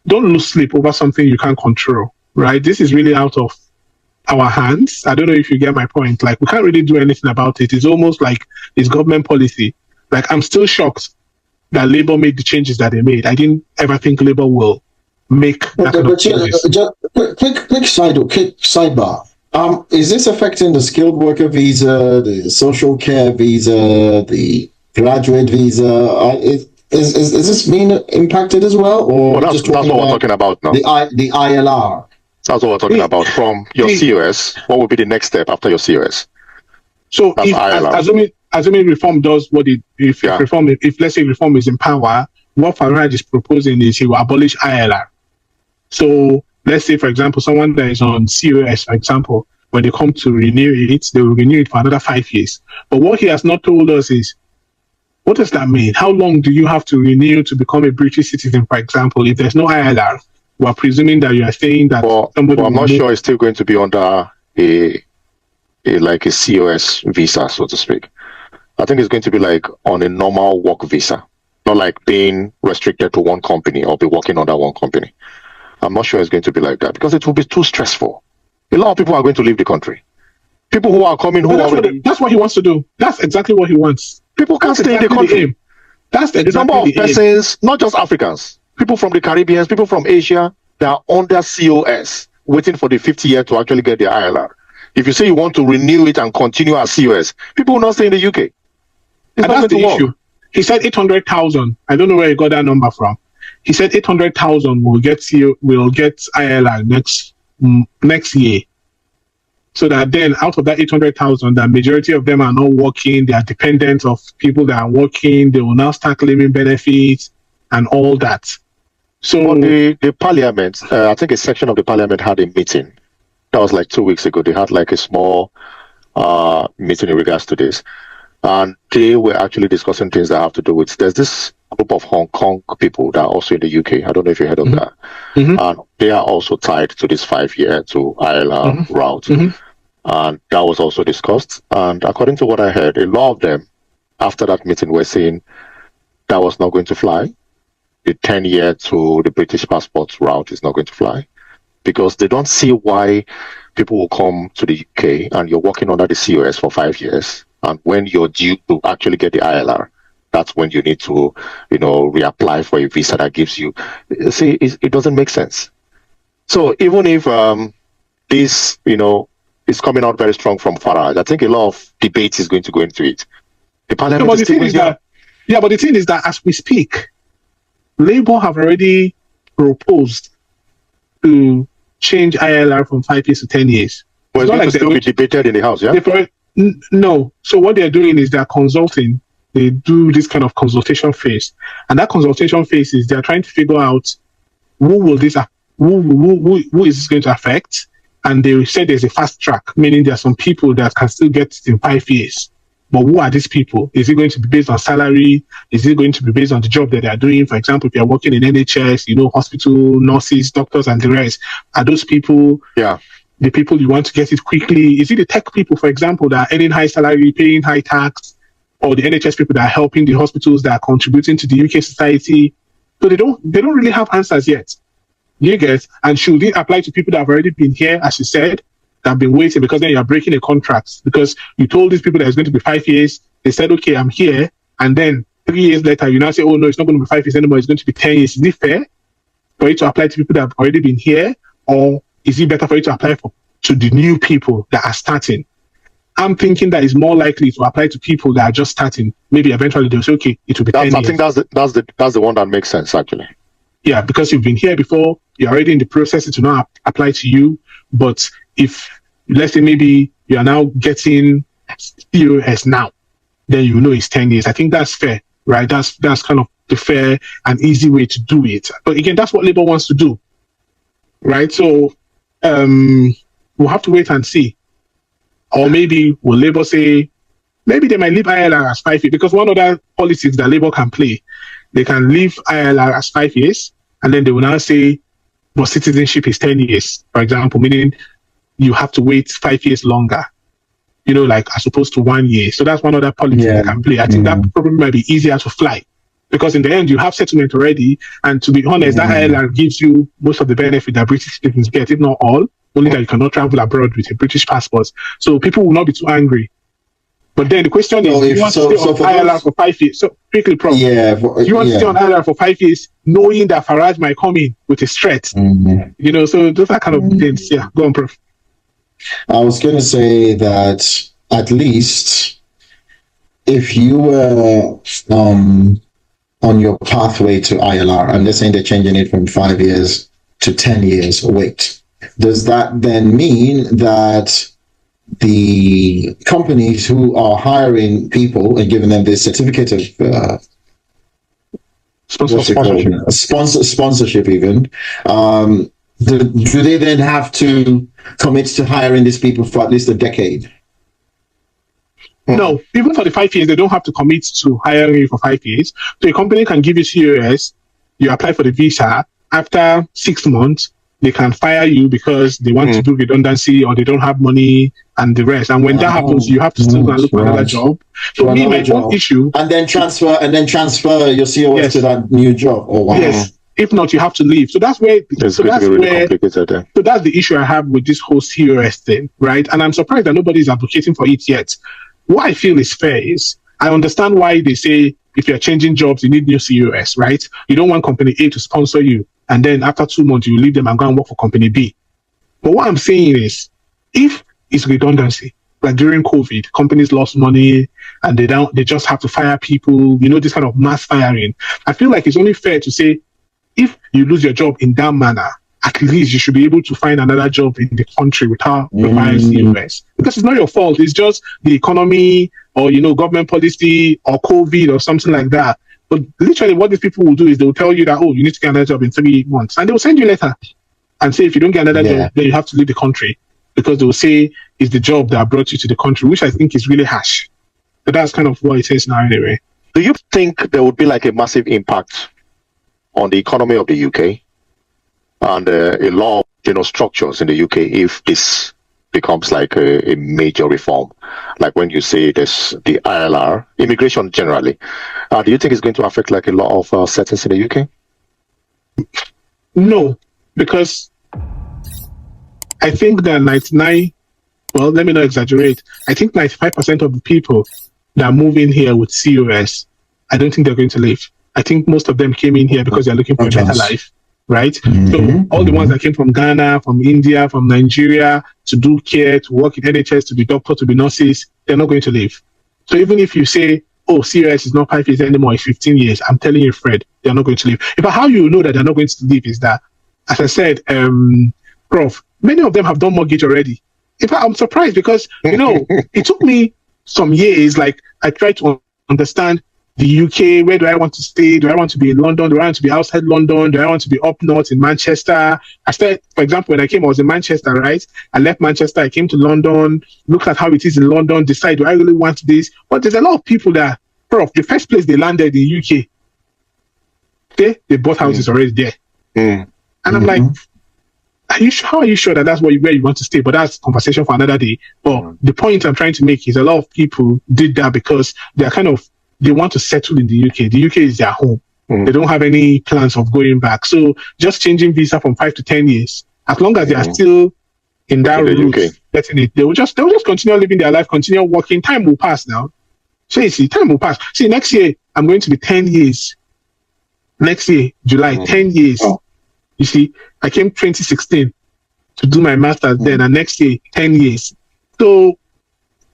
don't lose sleep over something you can't control, right? This is really out of our hands. I don't know if you get my point. Like, we can't really do anything about it. It's almost like it's government policy. Like, I'm still shocked that Labour made the changes that they made. I didn't ever think Labour will make that kind of changes. Quick sidebar. Is this affecting the skilled worker visa, the social care visa, the graduate visa? Is this being impacted as well, or that's what we're talking about now? The ILR. That's what we're talking about. From your COS, what would be the next step after your COS? So, assuming reform does what if let's say reform is in power, what Farage is proposing is he will abolish ILR. So let's say, for example, someone that is on COS, for example, when they come to renew it, they will renew it for another 5 years. But what he has not told us is, what does that mean? How long do you have to renew to become a British citizen, for example? If there's no ILR, we're presuming that you are saying that somebody... I'm not sure it's still going to be under a COS visa, so to speak. I think it's going to be like on a normal work visa, not like being restricted to one company or be working under one company. I'm not sure it's going to be like that, because it will be too stressful. A lot of people are going to leave the country. People who are coming that's what he wants to do. That's exactly what he wants. People can't stay in the country. That's the number of persons, not just Africans, people from the Caribbean, people from Asia, that are under COS, waiting for the 50th year to actually get their ILR. If you say you want to renew it and continue as COS, people will not stay in the UK. And that's the issue. He said 800,000. I don't know where he got that number from. He said 800,000 will get ILR next year. So that then out of that 800,000, the majority of them are not working. They are dependent of people that are working. They will now start claiming benefits and all that. So the parliament, I think a section of the parliament had a meeting. That was like 2 weeks ago. They had like a small meeting in regards to this. And they were actually discussing things that have to do with, there's this group of Hong Kong people that are also in the UK. I don't know if you heard of that. And they are also tied to this 5-year to ILR route. And that was also discussed. And according to what I heard, a lot of them, after that meeting, were saying that was not going to fly. The 10-year to the British passport route is not going to fly, because they don't see why people will come to the UK and you're working under the COS for 5 years. And when you're due to actually get the ILR, that's when you need to, reapply for a visa that gives you. See, it doesn't make sense. So even if this, is coming out very strong from Farage, I think a lot of debate is going to go into it. The parliament but the thing is that, but the thing is that as we speak, Labour have already proposed to change ILR from 5 years to 10 years. Well, it's going to still be debated in the House, yeah? No. So what they're doing is they're consulting. They do this kind of consultation phase. And that consultation phase is they're trying to figure out who is this going to affect? And they said there's a fast track, meaning there are some people that can still get it in 5 years. But who are these people? Is it going to be based on salary? Is it going to be based on the job that they are doing? For example, if you're working in NHS, hospital, nurses, doctors, and the rest, are those people the people you want to get it quickly? Is it the tech people, for example, that are earning high salary, paying high tax, or the NHS people that are helping the hospitals that are contributing to the UK society? So they don't really have answers yet. You get, and should it apply to people that have already been here, as you said, that have been waiting, because then you're breaking a contract because you told these people that it's going to be 5 years. They said, okay, I'm here. And then 3 years later, you now say, oh no, it's not going to be 5 years anymore. It's going to be 10 years. Is it fair for it to apply to people that have already been here? Or is it better for it to apply to the new people that are starting? I'm thinking that it's more likely to apply to people that are just starting. Maybe eventually they'll say, okay, it will be 10 years. I think that's the one that makes sense, actually. Yeah, because you've been here before, you're already in the process, it will not apply to you. But if, let's say, maybe you are now getting COS now, then you know it's 10 years. I think that's fair, right? That's kind of the fair and easy way to do it. But again, that's what Labour wants to do, right? So we'll have to wait and see. Or maybe will Labour say, maybe they might leave ILR as 5 years, because one other politics that Labour can play, they can leave ILR as 5 years, and then they will now say, but citizenship is 10 years, for example, meaning you have to wait 5 years longer, like as opposed to 1 year. So that's one other politics they can play. I think that probably might be easier to fly, because in the end, you have settlement already. And to be honest, that ILR gives you most of the benefit that British citizens get, if not all, only that you cannot travel abroad with a British passport. So people will not be too angry. But then the question is, do you want to stay on ILR for 5 years? So quickly, Prof. Do you want to stay on ILR for 5 years, knowing that Farage might come in with a threat? So those are kind of things. Yeah, go on, Prof. I was going to say that at least if you were on your pathway to ILR, and they're saying they're changing it from 5 years to 10 years, wait, does that then mean that the companies who are hiring people and giving them this certificate of sponsorship even, do they then have to commit to hiring these people for at least a decade? No, even for the 5 years, they don't have to commit to hiring you for 5 years. So a company can give you COS, you apply for the visa, after 6 months, they can fire you because they want to do redundancy or they don't have money and the rest. And when that happens, you have to still go and look for another job. So my own issue, and then transfer your COS to that new job. Yes. If not, you have to leave. So that's where that's the issue I have with this whole COS thing, right? And I'm surprised that nobody's advocating for it yet. What I feel is fair is I understand why they say if you're changing jobs, you need new COS, right? You don't want company A to sponsor you, and then after 2 months, you leave them and go and work for company B. But what I'm saying is, if it's redundancy, like during COVID, companies lost money and they just have to fire people, this kind of mass firing. I feel like it's only fair to say, if you lose your job in that manner, at least you should be able to find another job in the country without requiring COS. Because it's not your fault. It's just the economy or, government policy or COVID or something like that. But literally what these people will do is they will tell you that, you need to get another job in 3 months. And they will send you a letter and say, if you don't get another job, then you have to leave the country. Because they will say it's the job that brought you to the country, which I think is really harsh. But that's kind of what it is now anyway. Do you think there would be like a massive impact on the economy of the UK and a lot of structures in the UK if this becomes like a major reform, like when you say there's the ILR, immigration generally, do you think it's going to affect like a lot of settings in the UK? No, because I think that let me not exaggerate, I think 95% of the people that move in here with COS, I don't think they're going to leave. I think most of them came in here because they're looking for a better life. right? So all the ones that came from Ghana, from India, from Nigeria to do care, to work in NHS, to be doctor, to be nurses, they're not going to leave. So even if you say, oh, COS is not 5 years anymore, it's 15 years, I'm telling you, Fred, they're not going to leave. In fact, how you know that they're not going to leave is that, as I said, Prof, many of them have done mortgage already. In fact, I'm surprised because, it took me some years, like I tried to understand the UK, where do I want to stay? Do I want to be in London? Do I want to be outside London? Do I want to be up north in Manchester? I started, for example, when I came, I was in Manchester, right? I left Manchester, I came to London, looked at how it is in London, decide, do I really want this? But there's a lot of people that, Prof, the first place they landed in UK, they bought houses already there. And I'm like, how are you sure that that's where you want to stay? But that's conversation for another day. But the point I'm trying to make is a lot of people did that because they're they want to settle in the UK. The UK is their home. They don't have any plans of going back. So just changing visa from 5 to 10 years, as long as they are still in that route, getting it, they will just continue living their life, continue working. Time will pass now. So you see, time will pass. See, next year, I'm going to be 10 years. Next year, July, 10 years. You see, I came 2016 to do my master's then, and next year, 10 years. So,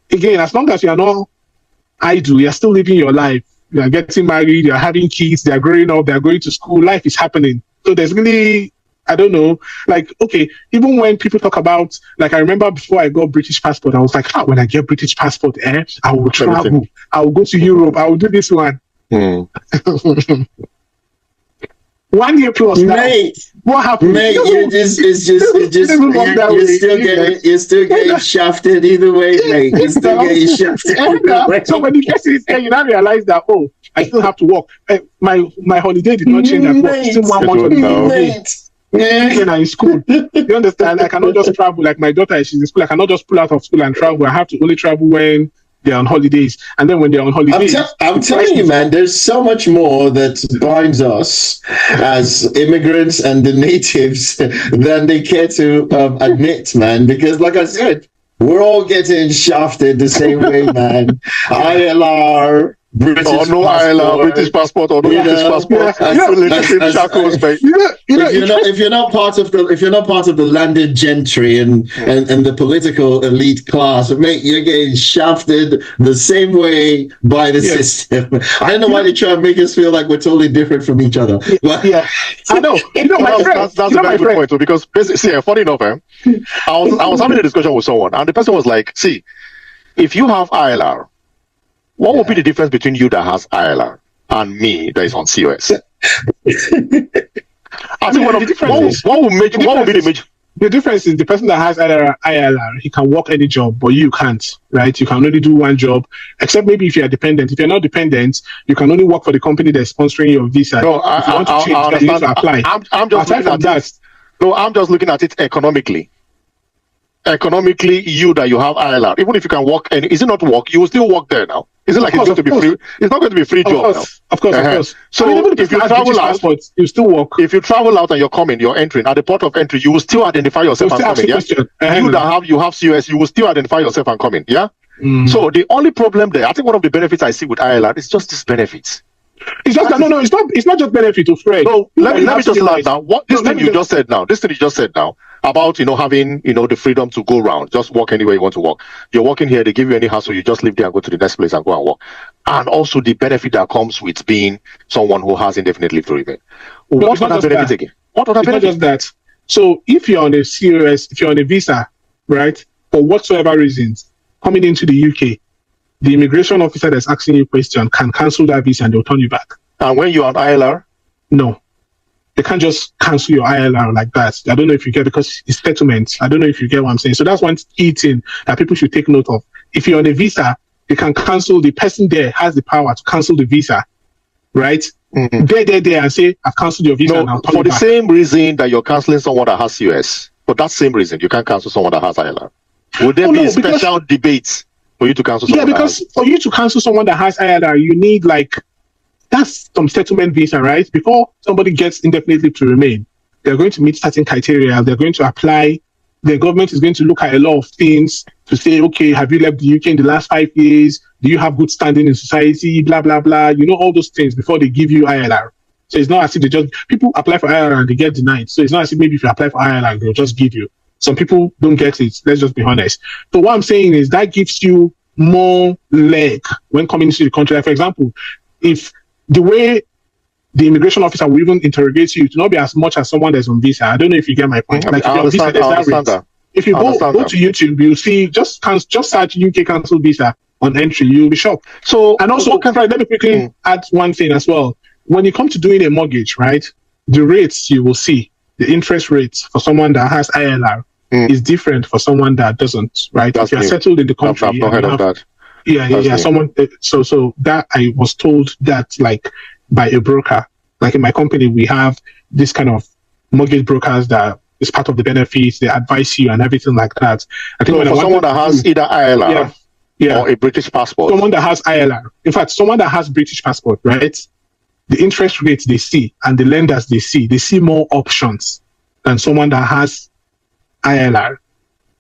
again, as long as you are not idle, you're still living your life. You are getting married, you're having kids, they're growing up, they're going to school, life is happening. So there's really, I don't know, like, okay, even when people talk about, like, I remember before I got British passport, I was like, when I get British passport, I will travel, I will go to Europe, I will do this one. 1 year plus now. Mate, what happened? Mate, you're still getting shafted either way, mate. You're still getting shafted either way. So when you get to this day, you now realize that, I still have to work. My holiday did not change at work. Still 1 month holiday. When I'm in school. You understand? I cannot just travel like my daughter, she's in school. I cannot just pull out of school and travel. I have to only travel when they're on holidays. And then when they're on holidays, I'm telling you, man, there's so much more that binds us as immigrants and the natives than they care to admit, man. Because like I said, we're all getting shafted the same way, man. ILR, British ILR, British passport, or no British passport. If you're not part of the landed gentry and the political elite class, mate, you're getting shafted the same way by the system. I don't know why they try and make us feel like we're totally different from each other. I know. My friend, that's a very good point too, because basically, funny enough, I was having a discussion with someone, and the person was like, "See, if you have ILR, what would be the difference between you that has ILR and me that is on COS?" I think what would be the major? The difference is the person that has ILR, he can work any job, but you can't, right? You can only do one job, except maybe if you are dependent. If you're not dependent, you can only work for the company that's sponsoring your visa. No, if you want to change, you need to apply. I'm just looking at it economically. Economically, you have ILR, even if you can work, and is it not work? You will still work there now. Is it like it's going to be free? It's not going to be a free job now. Of course. So if you travel out, you still work. If you travel out and you're entering at the port of entry, you will still identify yourself and coming. Yeah. You have COS, you will still identify yourself and coming. Yeah. So the only problem there, I think one of the benefits I see with ILR is just this benefits. It's just it's not just benefit to Fred. So let me just lie now. This thing you just said now about having the freedom to go around, just walk anywhere you want to walk. You're walking here, they give you any hassle, you just leave there and go to the next place and go and walk. And also the benefit that comes with being someone who has indefinite leave to remain. What other benefit again? What other benefit? Not just that. So if you're on a COS, if you're on a visa, right, for whatsoever reasons, coming into the UK, the immigration officer that's asking you a question can cancel that visa and they'll turn you back. And when you're on ILR? No. They can't just cancel your ILR like that. I don't know if you get, because it's settlement. I don't know if you get what I'm saying. So that's one key thing that people should take note of. If you're on a visa, they can cancel, the person there has the power to cancel the visa, right? There and say, I've cancelled your visa. No, for the same reason that you're cancelling someone that has COS, for that same reason, you can't cancel someone that has ILR. Would there be a special debate for you to cancel someone? Yeah, because for you to cancel someone that has ILR, you need that's some settlement visa, right? Before somebody gets indefinite leave to remain, they're going to meet certain criteria. They're going to apply. The government is going to look at a lot of things to say, okay, have you left the UK in the last 5 years? Do you have good standing in society? Blah, blah, blah. All those things before they give you ILR. So it's not as if people apply for ILR and they get denied. So it's not as if maybe if you apply for ILR, they'll just give you. Some people don't get it. Let's just be honest. So what I'm saying is that gives you more leg when coming into the country. Like, for example, if the way the immigration officer will even interrogate you to not be as much as someone that's on visa. I don't know if you get my point. Like, if you're on visa, there's that rate. If you go to YouTube, you'll see just search UK cancel visa on entry, you'll be shocked. So, and also, let me quickly add one thing as well. When you come to doing a mortgage, right, the rates you will see, the interest rates for someone that has ILR is different for someone that doesn't, right? If you're settled in the country, I've not heard of that. Yeah. Someone, so that I was told that, like, by a broker. Like in my company, we have this kind of mortgage brokers that is part of the benefits. They advise you and everything like that. I think for someone that has either ILR or a British passport. Someone that has ILR. In fact, someone that has British passport, right? The interest rates they see and the lenders they see more options than someone that has ILR.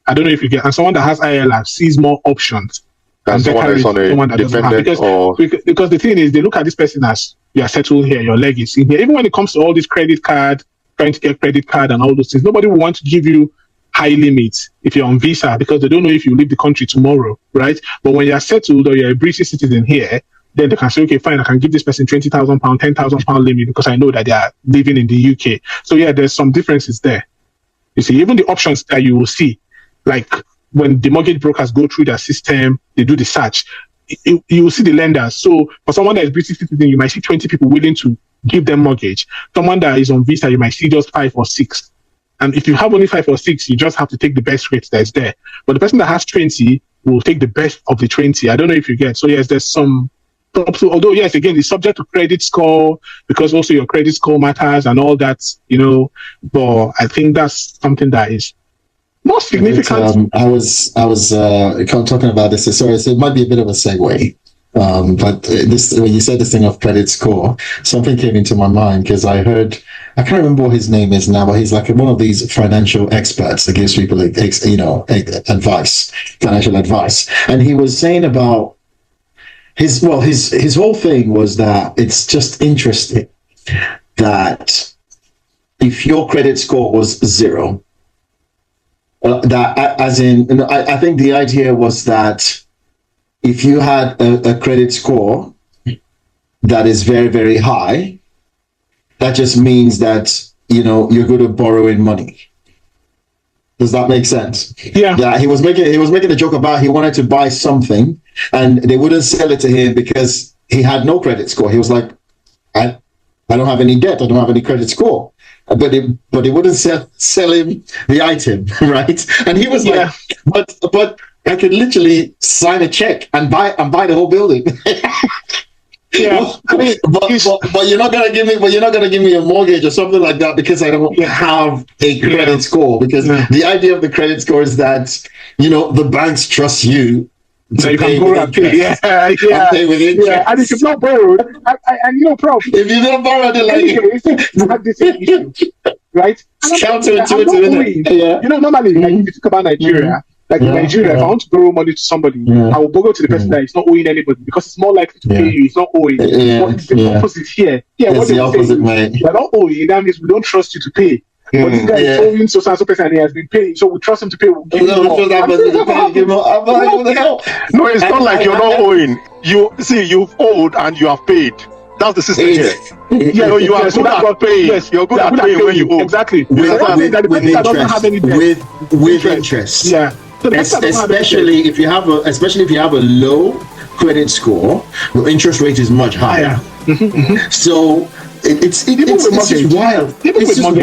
I don't know if you get, and someone that has ILR sees more options than someone that doesn't have. Because the thing is, they look at this person as, you are settled here, your leg is in here. Even when it comes to all this credit card, trying to get credit card and all those things, nobody will want to give you high limits if you're on visa because they don't know if you leave the country tomorrow, right? But when you're settled or you're a British citizen here, then they can say, okay, fine, I can give this person £20,000, £10,000 limit because I know that they are living in the UK. So yeah, there's some differences there. You see, even the options that you will see, like when the mortgage brokers go through their system, they do the search, you will see the lenders. So for someone that is British citizen, you might see 20 people willing to give them mortgage. Someone that is on visa, you might see just 5 or 6. And if you have only 5 or 6, you just have to take the best rate that is there. But the person that has 20 will take the best of the 20. I don't know if you get. So yes, there's some. Although yes, again, it's subject to credit score because also your credit score matters and all that, you know. But I think that's something that is more significant. I was talking about this. Sorry, so it might be a bit of a segue. But this, when you said this thing of credit score, something came into my mind because I can't remember what his name is now, but he's like one of these financial experts that gives people, advice, financial advice. And he was saying about his whole thing was that it's just interesting that if your credit score was 0, I think the idea was that if you had a credit score that is very, very high, that just means that, you're good at borrowing money. Does that make sense? Yeah. Yeah. He was making a joke about he wanted to buy something and they wouldn't sell it to him because he had no credit score. He was like, I don't have any debt. I don't have any credit score. But they wouldn't sell him the item, right? And he was like, but I could literally sign a check and buy the whole building. Yeah, I mean, but you're not gonna give me a mortgage or something like that because I don't have a credit score. Because the idea of the credit score is that the banks trust you to pay with interest. Yeah. Pay with interest. Yeah, and if you've not borrowed, and prof, if you don't borrow, you have this issue, right? It's counterintuitive. Normally, like if you think about Nigeria. Like in Nigeria, if I want to borrow money to somebody, I will borrow to the person that is not owing anybody because it's more likely to pay you. It's not owing. But it's the opposite here. Yeah, it's the opposite, man. We're not owing. That means we don't trust you to pay. But this guy is owing so and so person and he has been paying, so we trust him to pay. We'll give him more. No, it's not like you're not owing. You've owed and you have paid. That's the system here. You are good at paying. Yes, you're good at paying when you owe. Exactly. With interest. Yeah. So especially if you have a low credit score, the interest rate is much higher. So it's just wild. It's just wild.